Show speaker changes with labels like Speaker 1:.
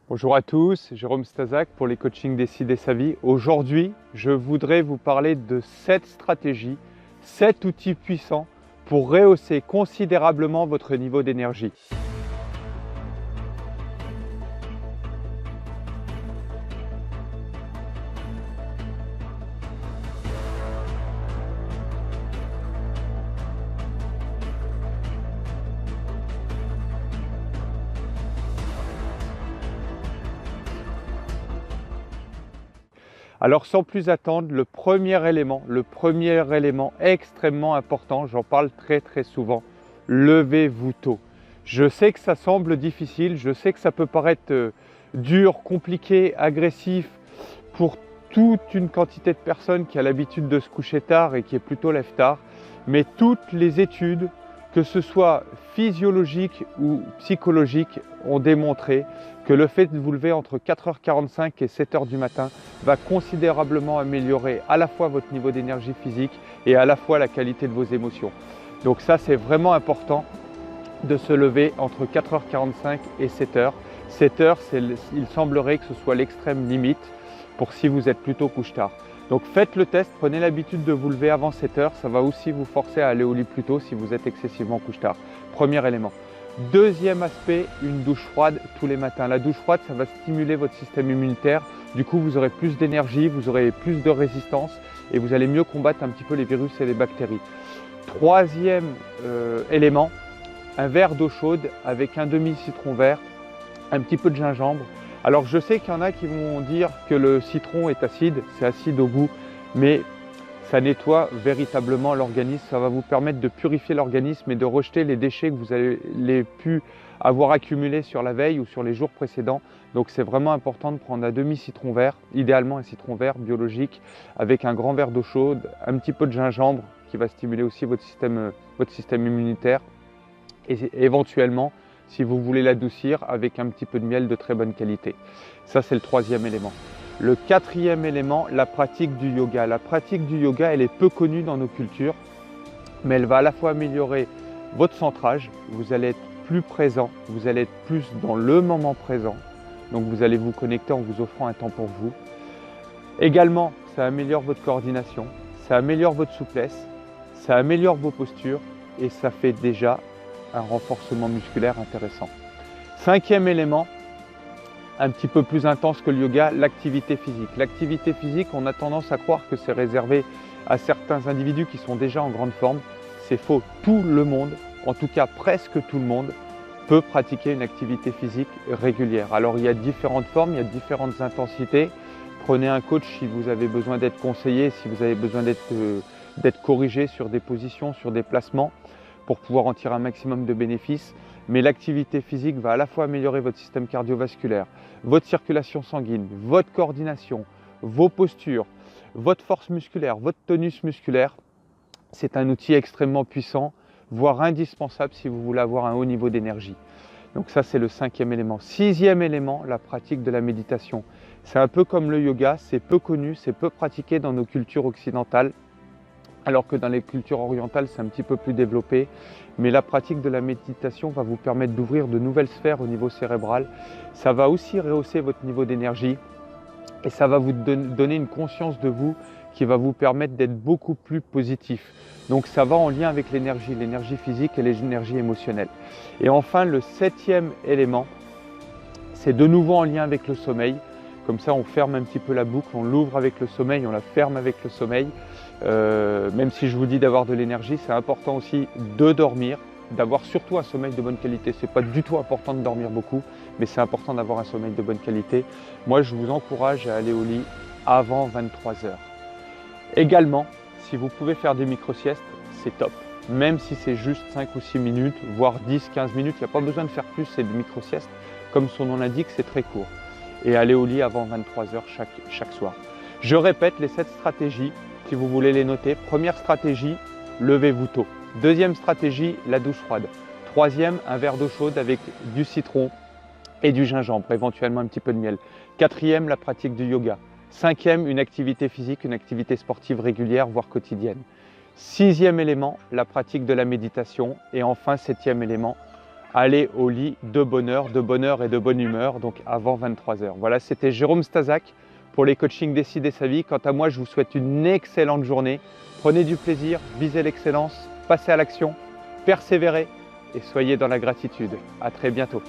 Speaker 1: Bonjour à tous, Jérôme Stazak pour les coachings Décider sa vie. Aujourd'hui, je voudrais vous parler de 7 stratégies, 7 outils puissants pour rehausser considérablement votre niveau d'énergie. Alors sans plus attendre, le premier élément extrêmement important, j'en parle très souvent, levez-vous tôt. Je sais que ça semble difficile, je sais que ça peut paraître dur, compliqué, agressif pour toute une quantité de personnes qui a l'habitude de se coucher tard et qui est plutôt lève tard, mais toutes les études, que ce soit physiologiques ou psychologiques, ont démontré que le fait de vous lever entre 4h45 et 7h du matin va considérablement améliorer à la fois votre niveau d'énergie physique et à la fois la qualité de vos émotions. Donc ça, c'est vraiment important de se lever entre 4h45 et 7h. 7h, il semblerait que ce soit l'extrême limite pour si vous êtes plutôt couche-tard. Donc faites le test, prenez l'habitude de vous lever avant 7h, ça va aussi vous forcer à aller au lit plus tôt si vous êtes excessivement couche-tard. Premier élément. Deuxième aspect, une douche froide tous les matins. La douche froide, ça va stimuler votre système immunitaire. Du coup, vous aurez plus d'énergie, vous aurez plus de résistance et vous allez mieux combattre un petit peu les virus et les bactéries. Troisième élément, un verre d'eau chaude avec un demi-citron vert, un petit peu de gingembre. Alors je sais qu'il y en a qui vont dire que le citron est acide, c'est acide au goût, mais ça nettoie véritablement l'organisme, ça va vous permettre de purifier l'organisme et de rejeter les déchets que vous avez pu avoir accumulés sur la veille ou sur les jours précédents. Donc c'est vraiment important de prendre un demi-citron vert, idéalement un citron vert biologique, avec un grand verre d'eau chaude, un petit peu de gingembre qui va stimuler aussi votre système immunitaire et éventuellement, si vous voulez l'adoucir, avec un petit peu de miel de très bonne qualité. Ça, c'est le troisième élément. Le quatrième élément, la pratique du yoga. La pratique du yoga, elle est peu connue dans nos cultures, mais elle va à la fois améliorer votre centrage, vous allez être plus présent, vous allez être plus dans le moment présent, donc vous allez vous connecter en vous offrant un temps pour vous. Également, ça améliore votre coordination, ça améliore votre souplesse, ça améliore vos postures et ça fait déjà un renforcement musculaire intéressant. Cinquième élément, un petit peu plus intense que le yoga, l'activité physique. L'activité physique, on a tendance à croire que c'est réservé à certains individus qui sont déjà en grande forme. C'est faux. Tout le monde, en tout cas presque tout le monde, peut pratiquer une activité physique régulière. Alors il y a différentes formes, il y a différentes intensités. Prenez un coach si vous avez besoin d'être conseillé, si vous avez besoin d'être corrigé sur des positions, sur des placements, pour pouvoir en tirer un maximum de bénéfices. Mais l'activité physique va à la fois améliorer votre système cardiovasculaire, votre circulation sanguine, votre coordination, vos postures, votre force musculaire, votre tonus musculaire. C'est un outil extrêmement puissant, voire indispensable si vous voulez avoir un haut niveau d'énergie. Donc ça, c'est le cinquième élément. Sixième élément, la pratique de la méditation. C'est un peu comme le yoga, c'est peu connu, c'est peu pratiqué dans nos cultures occidentales, alors que dans les cultures orientales, c'est un petit peu plus développé. Mais la pratique de la méditation va vous permettre d'ouvrir de nouvelles sphères au niveau cérébral. Ça va aussi rehausser votre niveau d'énergie et ça va vous donner une conscience de vous qui va vous permettre d'être beaucoup plus positif. Donc ça va en lien avec l'énergie physique et l'énergie émotionnelle. Et enfin, le septième élément, c'est de nouveau en lien avec le sommeil. Comme ça, on ferme un petit peu la boucle, on l'ouvre avec le sommeil, on la ferme avec le sommeil. Même si je vous dis d'avoir de l'énergie, c'est important aussi de dormir, d'avoir surtout un sommeil de bonne qualité. Ce n'est pas du tout important de dormir beaucoup, mais c'est important d'avoir un sommeil de bonne qualité. Moi, je vous encourage à aller au lit avant 23h. Également, si vous pouvez faire des micro-siestes, c'est top. Même si c'est juste 5 ou 6 minutes, voire 10-15 minutes, il n'y a pas besoin de faire plus, c'est des micro-siestes. Comme son nom l'indique, c'est très court. Et aller au lit avant 23h chaque soir. Je répète les 7 stratégies, si vous voulez les noter. Première stratégie, levez-vous tôt. Deuxième stratégie, la douche froide. Troisième, un verre d'eau chaude avec du citron et du gingembre, éventuellement un petit peu de miel. Quatrième, la pratique du yoga. Cinquième, une activité physique, une activité sportive régulière, voire quotidienne. Sixième élément, la pratique de la méditation. Et enfin, septième élément, aller au lit de bonne heure et de bonne humeur, donc avant 23 h. Voilà, c'était Jérôme Stazak pour les coachings Décider sa vie. Quant à moi, je vous souhaite une excellente journée. Prenez du plaisir, visez l'excellence, passez à l'action, persévérez et soyez dans la gratitude. À très bientôt.